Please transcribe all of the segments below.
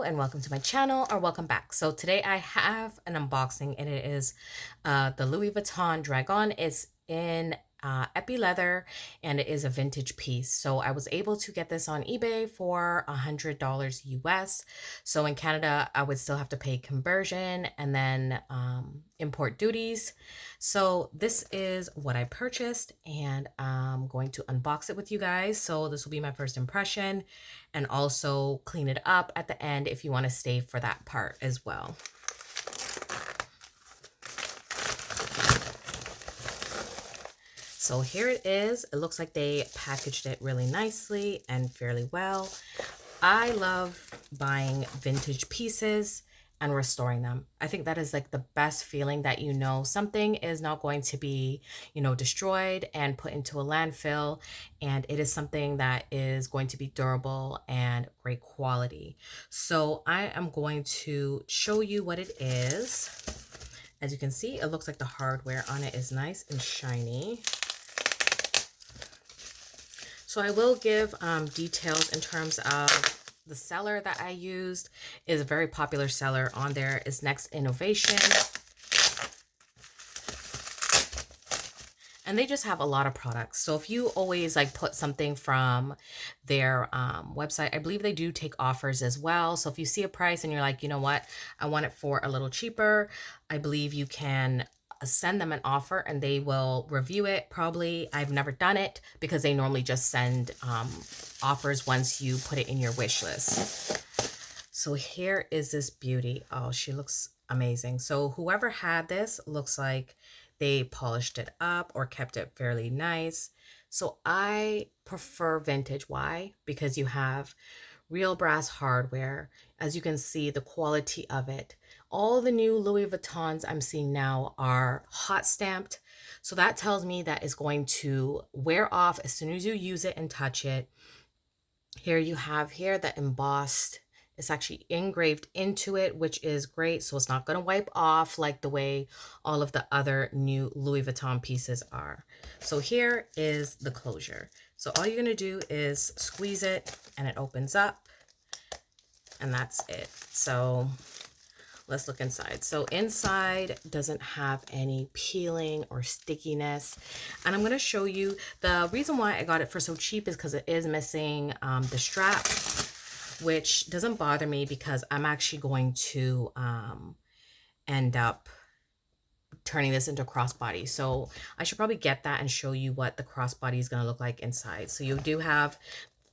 and welcome to my channel, or welcome back. So today I have an unboxing, and it is the Louis Vuitton Dragonne. It's in Epi leather, and it is a vintage piece. So I was able to get this on eBay for $100 US. So in Canada I would still have to pay conversion and then import duties. So this is what I purchased, and I'm going to unbox it with you guys. So this will be my first impression, and also clean it up at the end if you want to stay for that part as well. So here it is. It looks like they packaged it really nicely and fairly well. I love buying vintage pieces and restoring them. I think that is like the best feeling, that you know something is not going to be, destroyed and put into a landfill, and it is something that is going to be durable and great quality. So I am going to show you what it is. As you can see, it looks like the hardware on it is nice and shiny. So I will give details in terms of the seller that I used. Is a very popular seller on there. Is Next Innovation. And they just have a lot of products. So if you always like put something from their website, I believe they do take offers as well. So if you see a price and you're like, you know what, I want it for a little cheaper, I believe you can send them an offer and they will review it. Probably, I've never done it because they normally just send offers once you put it in your wish list. So here is this beauty. Oh, she looks amazing. So whoever had this, looks like they polished it up or kept it fairly nice. So I prefer vintage. Why? Because you have real brass hardware. As you can see, the quality of it. All the new Louis Vuittons I'm seeing now are hot stamped. So that tells me that it's going to wear off as soon as you use it and touch it. Here you have here the embossed. It's actually engraved into it, which is great. So it's not going to wipe off like the way all of the other new Louis Vuitton pieces are. So here is the closure. So all you're going to do is squeeze it and it opens up, and that's it. So let's look inside. So inside doesn't have any peeling or stickiness. And I'm going to show you the reason why I got it for so cheap is because it is missing the strap, which doesn't bother me because I'm actually going to end up turning this into crossbody. So I should probably get that and show you what the crossbody is going to look like inside. So you do have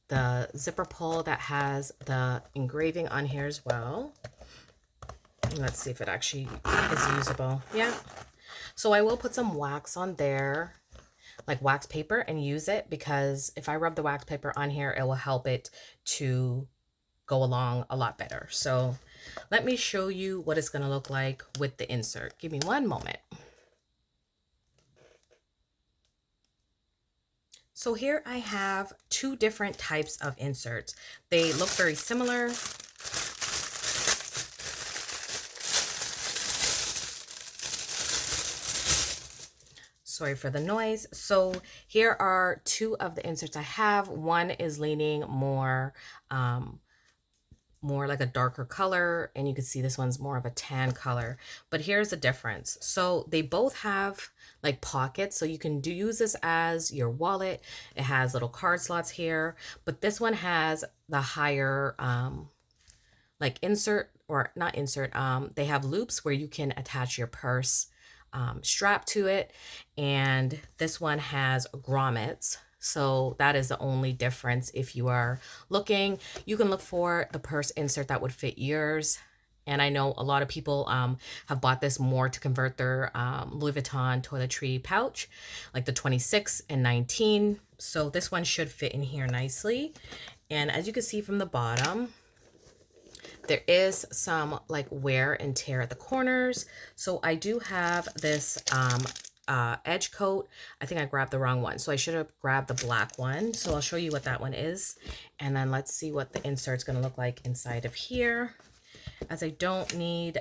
the zipper pull that has the engraving on here as well. Let's see if it actually is usable. Yeah. So I will put some wax on there, like wax paper, and use it, because if I rub the wax paper on here, it will help it to go along a lot better. So let me show you what it's going to look like with the insert. Give me one moment. So here I have two different types of inserts. They look very similar. Sorry for the noise. So here are two of the inserts I have. One is leaning more like a darker color, and you can see this one's more of a tan color. But here's the difference. So they both have like pockets, so you can use this as your wallet. It has little card slots here, but this one has the higher like insert, or not insert, they have loops where you can attach your purse strap to it, and this one has grommets. So that is the only difference. If you are looking, you can look for the purse insert that would fit yours. And I know a lot of people have bought this more to convert their Louis Vuitton toiletry pouch, like the 26 and 19. So this one should fit in here nicely. And as you can see from the bottom, there is some like wear and tear at the corners. So I do have this edge coat. I think I grabbed the wrong one, so I should have grabbed the black one. So I'll show you what that one is, and then let's see what the insert's going to look like inside of here, as I don't need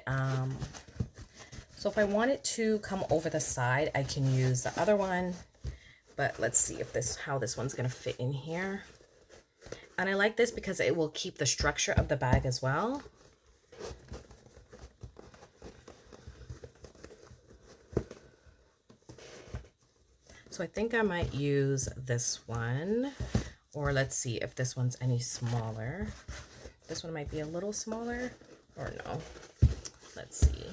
so if I want it to come over the side, I can use the other one, but let's see if how this one's going to fit in here. And I like this because it will keep the structure of the bag as well. So I think I might use this one, or let's see if this one's any smaller. This one might be a little smaller, or no. Let's see.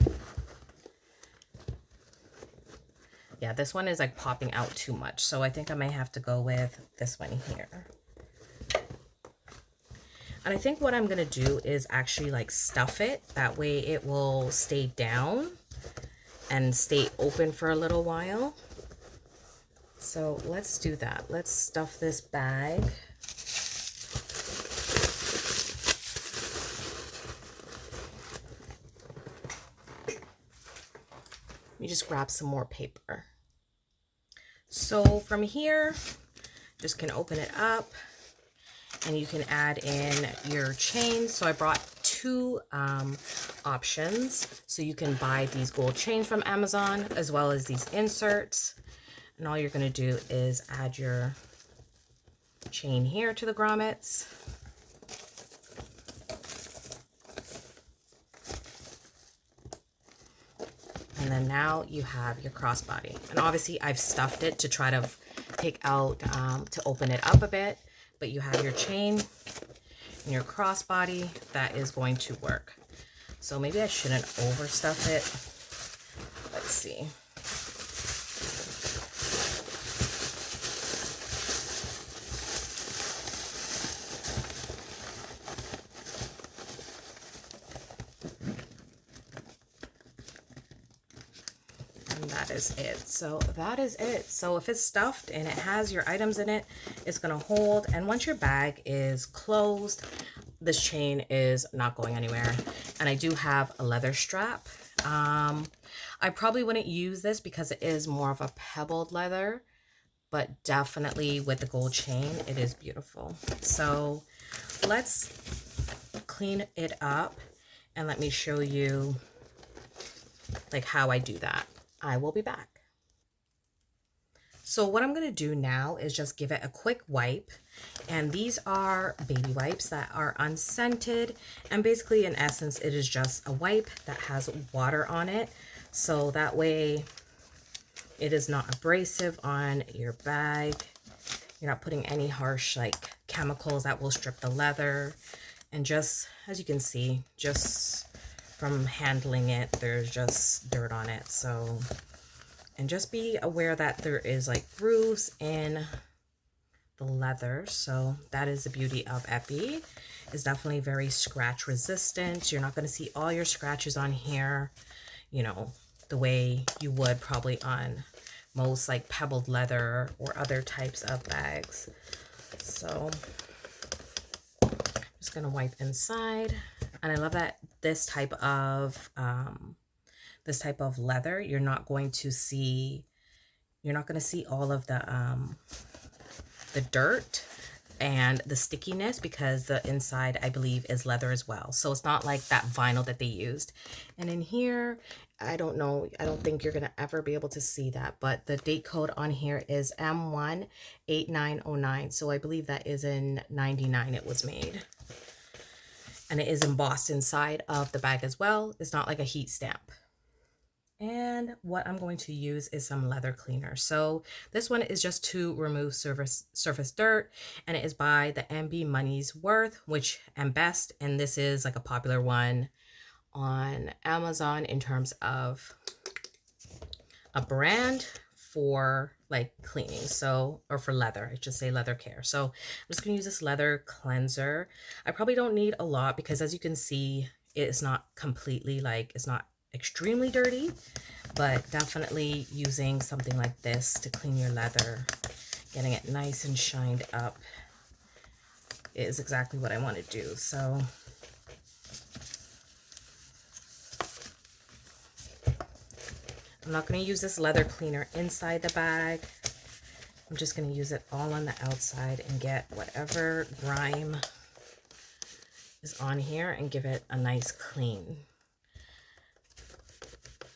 Yeah, this one is like popping out too much. So I think I might have to go with this one here. And I think what I'm going to do is actually like stuff it. That way it will stay down and stay open for a little while. So let's do that. Let's stuff this bag. Let me just grab some more paper. So from here, just can open it up and you can add in your chains. So I brought two options. So you can buy these gold chains from Amazon as well as these inserts. And all you're going to do is add your chain here to the grommets. And then now you have your crossbody. And obviously I've stuffed it to try to take out, to open it up a bit. But you have your chain and your crossbody that is going to work. So maybe I shouldn't overstuff it. Let's see. That is it. So that is it. So if it's stuffed and it has your items in it, it's going to hold. And once your bag is closed, this chain is not going anywhere. And I do have a leather strap. I probably wouldn't use this because it is more of a pebbled leather, but definitely with the gold chain, it is beautiful. So let's clean it up and let me show you like how I do that. I will be back. So what I'm going to do now is just give it a quick wipe. And these are baby wipes that are unscented. And basically, in essence, it is just a wipe that has water on it. So that way it is not abrasive on your bag. You're not putting any harsh like chemicals that will strip the leather. And just, as you can see, just from handling it, there's just dirt on it. So, and just be aware that there is like grooves in the leather. So that is the beauty of Epi. It's definitely very scratch resistant. You're not going to see all your scratches on here, you know, the way you would probably on most like pebbled leather or other types of bags. So I'm just going to wipe inside. And I love that this type of leather, you're not going to see all of the dirt and the stickiness because the inside, I believe, is leather as well. So it's not like that vinyl that they used. And in here, I don't know, I don't think you're gonna ever be able to see that, but the date code on here is M18909. So I believe that is in 99 it was made. And it is embossed inside of the bag as well. It's not like a heat stamp. And what I'm going to use is some leather cleaner. So this one is just to remove surface dirt, and it is by the MB Money's Worth, which and best. And this is like a popular one on Amazon in terms of a brand for like cleaning, so, or for leather, I should say leather care. So I'm just gonna use this leather cleanser. I probably don't need a lot because as you can see, it's not completely like, it's not extremely dirty, but definitely using something like this to clean your leather, getting it nice and shined up is exactly what I want to do. So I'm not going to use this leather cleaner inside the bag. I'm just going to use it all on the outside and get whatever grime is on here and give it a nice clean.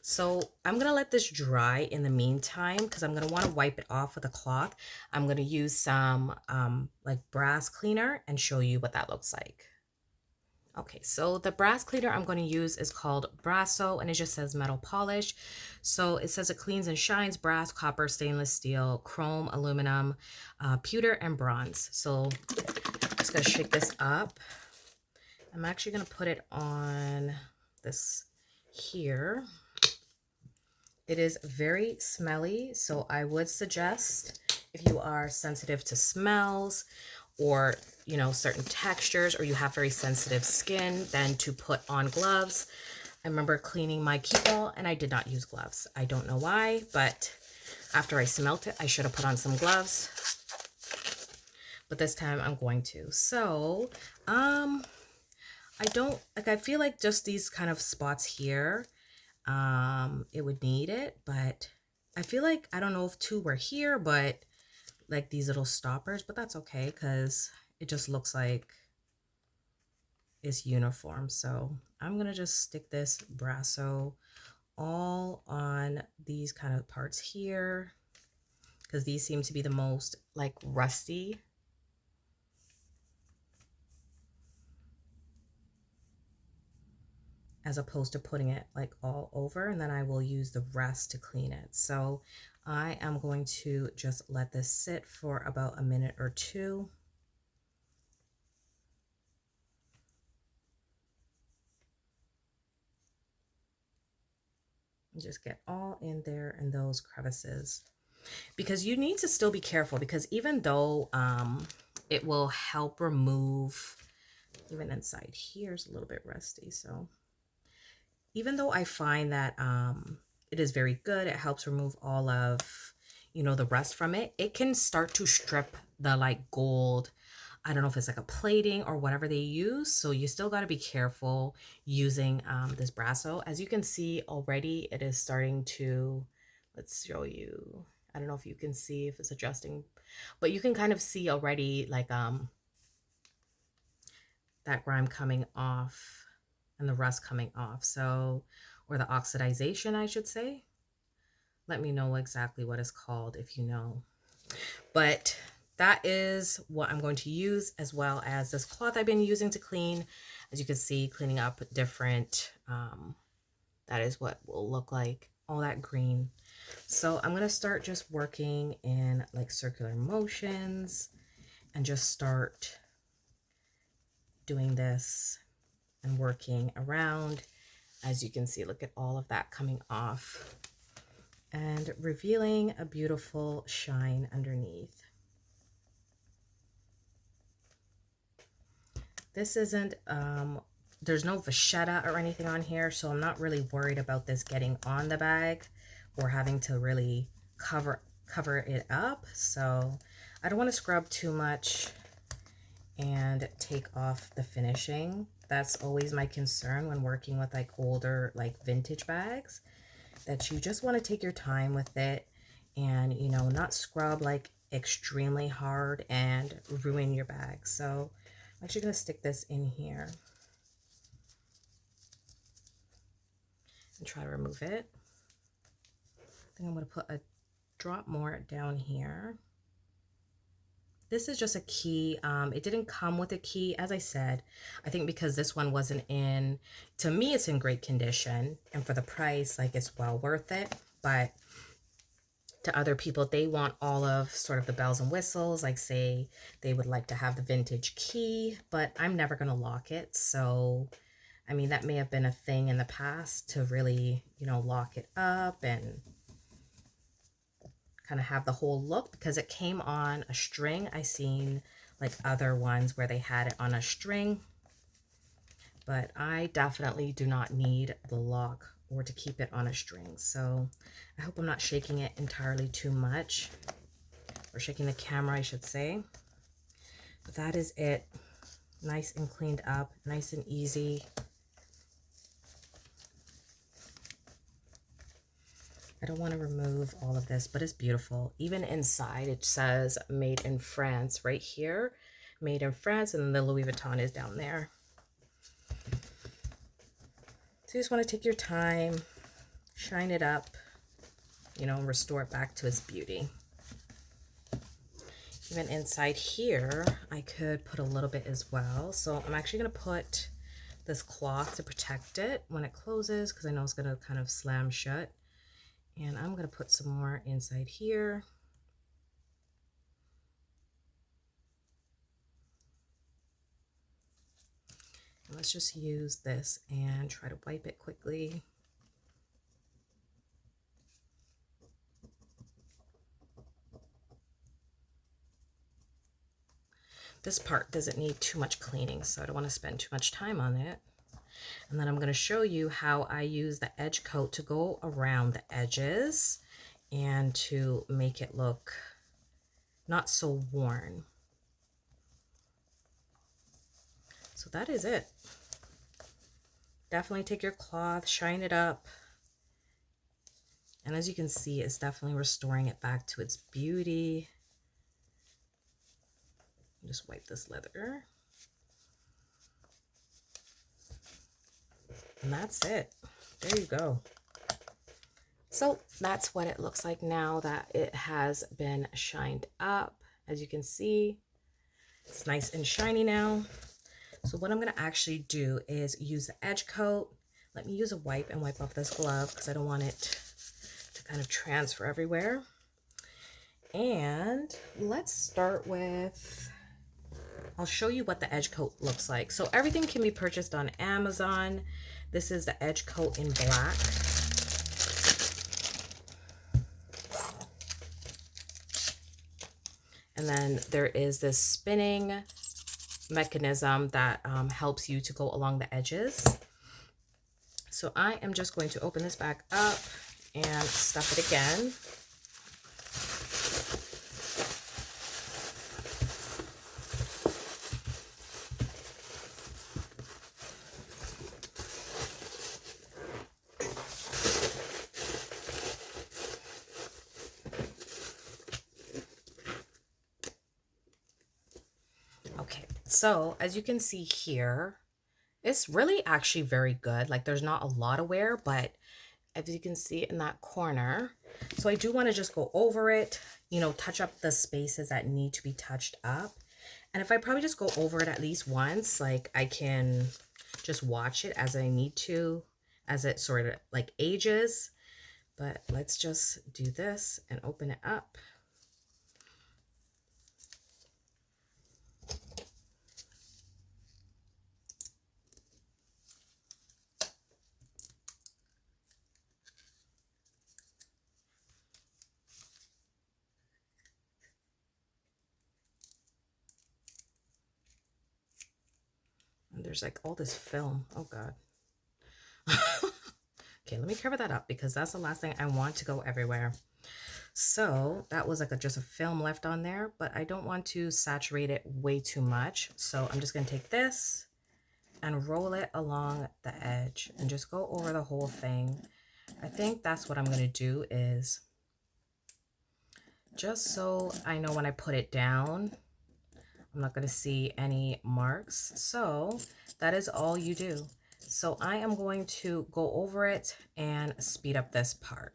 So I'm going to let this dry in the meantime because I'm going to want to wipe it off with a cloth. I'm going to use some like brass cleaner and show you what that looks like. Okay, so the brass cleaner I'm going to use is called Brasso, and it just says metal polish. So it says it cleans and shines brass, copper, stainless steel, chrome, aluminum, pewter, and bronze. So I'm just going to shake this up. I'm actually going to put it on this here. It is very smelly, so I would suggest if you are sensitive to smells or, you know, certain textures, or you have very sensitive skin, then to put on gloves. I remember cleaning my Keepall and I did not use gloves. I don't know why, but after I smelt it, I should have put on some gloves. But this time I'm going to. So, I don't, like, I feel like just these kind of spots here, it would need it, but I feel like, I don't know if two were here, but like these little stoppers, but that's okay because it just looks like it's uniform. So I'm gonna just stick this Brasso all on these kind of parts here because these seem to be the most like rusty. As opposed to putting it like all over, and then I will use the rest to clean it. So I am going to just let this sit for about a minute or two. And just get all in there in those crevices. Because you need to still be careful, because even though it will help remove, even inside here's a little bit rusty, so even though I find that it is very good, it helps remove all of, you know, the rust from it, it can start to strip the like gold, I don't know if it's like a plating or whatever they use. So you still got to be careful using this Brasso. As you can see already, it is starting to, let's show you. I don't know if you can see if it's adjusting, but you can kind of see already like that grime coming off and the rust coming off. So, or the oxidization, I should say. Let me know exactly what it's called if you know. But that is what I'm going to use, as well as this cloth I've been using to clean. As you can see, cleaning up different, that is what will look like, all that green. So I'm going to start just working in like circular motions and just start doing this and working around. As you can see, look at all of that coming off and revealing a beautiful shine underneath. This isn't, there's no vachetta or anything on here, so I'm not really worried about this getting on the bag or having to really cover it up. So I don't want to scrub too much and take off the finishing. That's always my concern when working with like older, like vintage bags, that you just want to take your time with it and, you know, not scrub like extremely hard and ruin your bag. So I'm actually going to stick this in here and try to remove it. I think I'm going to put a drop more down here. This is just a key. It didn't come with a key, as I said. I think because this one wasn't in, to me, it's in great condition. And for the price, like, it's well worth it. But to other people, they want all of sort of the bells and whistles. Like, say they would like to have the vintage key, but I'm never going to lock it. So, I mean, that may have been a thing in the past to really, you know, lock it up and kind of have the whole look, because it came on a string. I seen like other ones where they had it on a string, but I definitely do not need the lock or to keep it on a string. So I hope I'm not shaking it entirely too much, or shaking the camera, I should say. But that is it. Nice and cleaned up, nice and easy. I don't want to remove all of this, but it's beautiful. Even inside, it says made in France right here. Made in France, and then the Louis Vuitton is down there. So you just want to take your time, shine it up, you know, and restore it back to its beauty. Even inside here, I could put a little bit as well. So I'm actually going to put this cloth to protect it when it closes, because I know it's going to kind of slam shut. And I'm going to put some more inside here. And let's just use this and try to wipe it quickly. This part doesn't need too much cleaning, so I don't want to spend too much time on it. And then I'm going to show you how I use the edge coat to go around the edges and to make it look not so worn. So that is it. Definitely take your cloth, shine it up. And as you can see, it's definitely restoring it back to its beauty. Just wipe this leather. And that's it. There you go. So that's what it looks like now that it has been shined up. As you can see, it's nice and shiny now. So what I'm going to actually do is use the edge coat. Let me use a wipe and wipe off this glove because I don't want it to kind of transfer everywhere. And let's start with, I'll show you what the edge coat looks like. So everything can be purchased on Amazon. This is the edge coat in black. And then there is this spinning mechanism that helps you to go along the edges. So I am just going to open this back up and stuff it again. Okay, so as you can see here, it's really actually very good. Like there's not a lot of wear, but as you can see in that corner, so I do want to just go over it, you know, touch up the spaces that need to be touched up. And if I probably just go over it at least once, like I can just watch it as I need to, as it sort of like ages. But let's just do this and open it up. And there's like all this film. Oh God. Okay, let me cover that up because that's the last thing I want to go everywhere. So that was like just a film left on there, but I don't want to saturate it way too much. So I'm just going to take this and roll it along the edge and just go over the whole thing. I think that's what I'm going to do, is just so I know when I put it down, I'm not going to see any marks. So that is all you do. So I am going to go over it and speed up this part.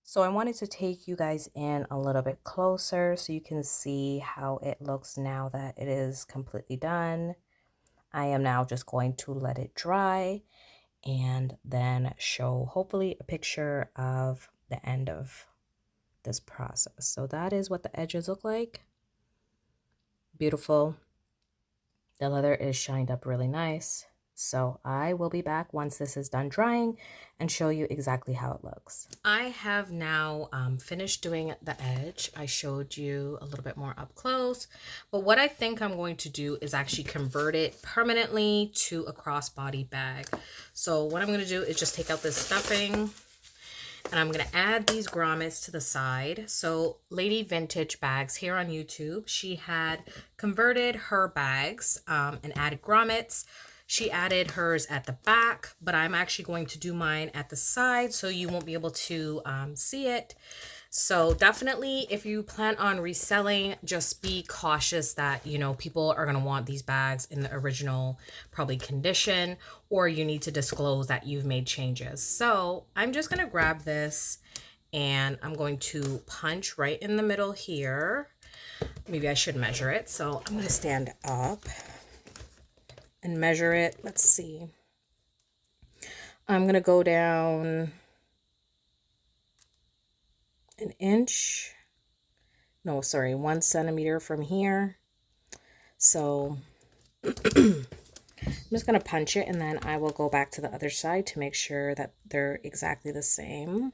So I wanted to take you guys in a little bit closer so you can see how it looks now that it is completely done. I am now just going to let it dry and then show hopefully a picture of the end of this process. So that is what the edges look like. Beautiful. The leather is shined up really nice. So I will be back once this is done drying and show you exactly how it looks. I have now finished doing the edge. I showed you a little bit more up close, but what I think I'm going to do is actually convert it permanently to a crossbody bag. So what I'm going to do is just take out this stuffing and I'm going to add these grommets to the side. So Lady Vintage Bags here on YouTube, she had converted her bags and added grommets. She added hers at the back, but I'm actually going to do mine at the side so you won't be able to see it. So definitely, if you plan on reselling, just be cautious that, you know, people are going to want these bags in the original probably condition, or you need to disclose that you've made changes. So I'm just going to grab this and I'm going to punch right in the middle here. Maybe I should measure it. So I'm going to stand up and measure it. Let's see. I'm going to go down an inch. No, sorry, 1 centimeter from here. So I'm just going to punch it, and then I will go back to the other side to make sure that they're exactly the same.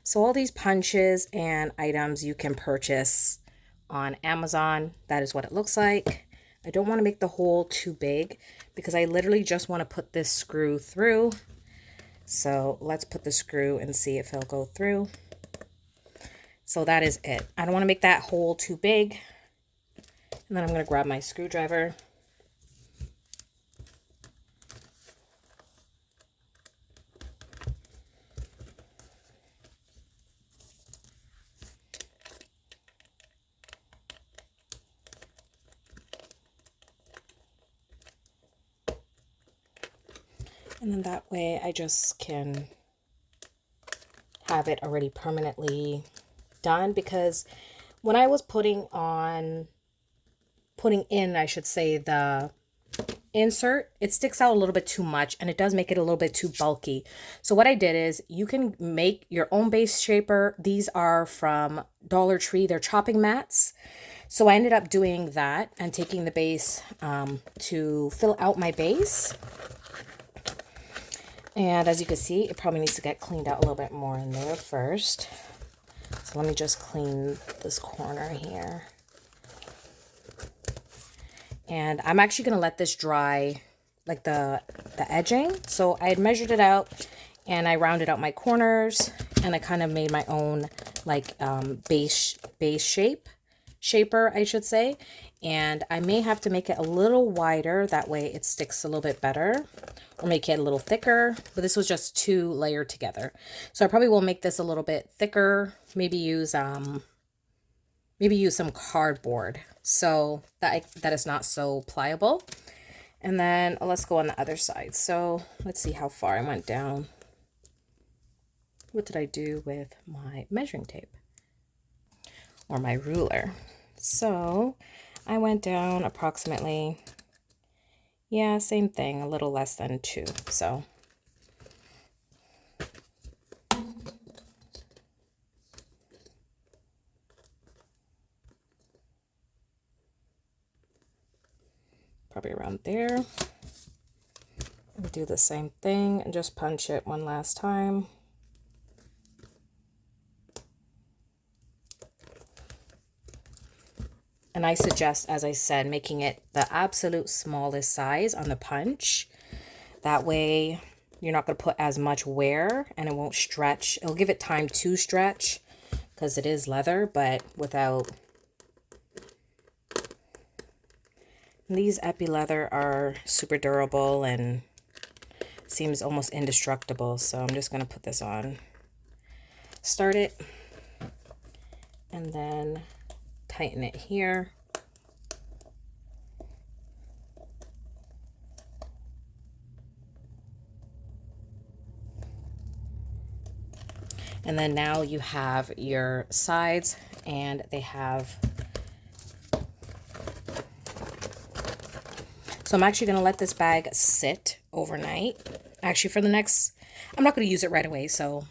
So all these punches and items you can purchase on Amazon. That is what it looks like. I don't want to make the hole too big because I literally just want to put this screw through. So let's put the screw and see if it'll go through. So that is it. I don't want to make that hole too big. And then I'm going to grab my screwdriver. And then that way I just can have it already permanently done, because when I was putting in, I should say, the insert, it sticks out a little bit too much and it does make it a little bit too bulky. So what I did is, you can make your own base shaper. These are from Dollar Tree. They're chopping mats. So I ended up doing that and taking the base to fill out my base. And as you can see, it probably needs to get cleaned out a little bit more in there first. So let me just clean this corner here. And I'm actually going to let this dry, like the edging. So I had measured it out and I rounded out my corners, and I kind of made my own like base shaper, I should say. And I may have to make it a little wider, that way it sticks a little bit better, or make it a little thicker. But this was just 2 layered together, so I probably will make this a little bit thicker. Maybe use some cardboard so that is not so pliable. And then let's go on the other side. So let's see how far I went down. What did I do with my measuring tape or my ruler? So I went down approximately, yeah, same thing, a little less than 2. So probably around there. And do the same thing and just punch it one last time. And I suggest, as I said, making it the absolute smallest size on the punch. That way you're not going to put as much wear and it won't stretch. It'll give it time to stretch because it is leather, but without. These Epi leather are super durable and seems almost indestructible. So I'm just going to put this on. Start it. And then tighten it here. And then now you have your sides, and they have, so I'm actually going to let this bag sit overnight. Actually, for the next, I'm not going to use it right away. So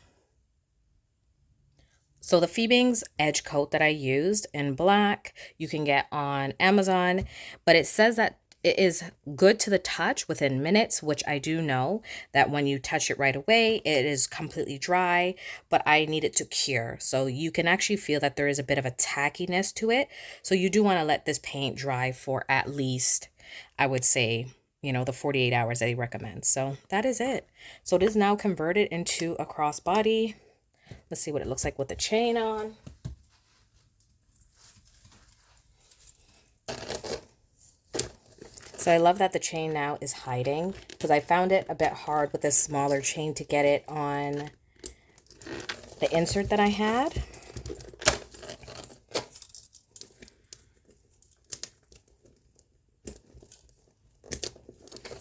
the Phoebing's edge coat that I used in black, you can get on Amazon, but it says that it is good to the touch within minutes, which I do know that when you touch it right away, it is completely dry, but I need it to cure. So you can actually feel that there is a bit of a tackiness to it. So you do want to let this paint dry for at least, I would say, you know, the 48 hours that he recommends. So that is it. So it is now converted into a crossbody. Let's see what it looks like with the chain on. So I love that the chain now is hiding, because I found it a bit hard with this smaller chain to get it on the insert that I had.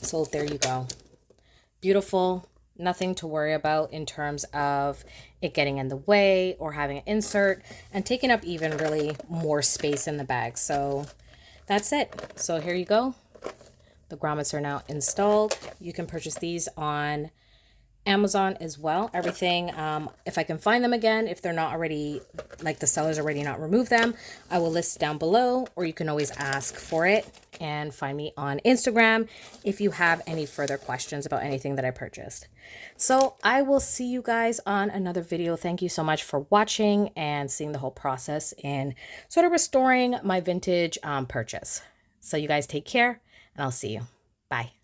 So there you go. Beautiful. Nothing to worry about in terms of it getting in the way or having an insert and taking up even really more space in the bag. So that's it. So here you go. The grommets are now installed. You can purchase these on Amazon as well. Everything, if I can find them again, if they're not already, like the seller's already not removed them, I will list down below, or you can always ask for it and find me on Instagram if you have any further questions about anything that I purchased. So I will see you guys on another video. Thank you so much for watching and seeing the whole process in sort of restoring my vintage purchase. So you guys take care, and I'll see you. Bye.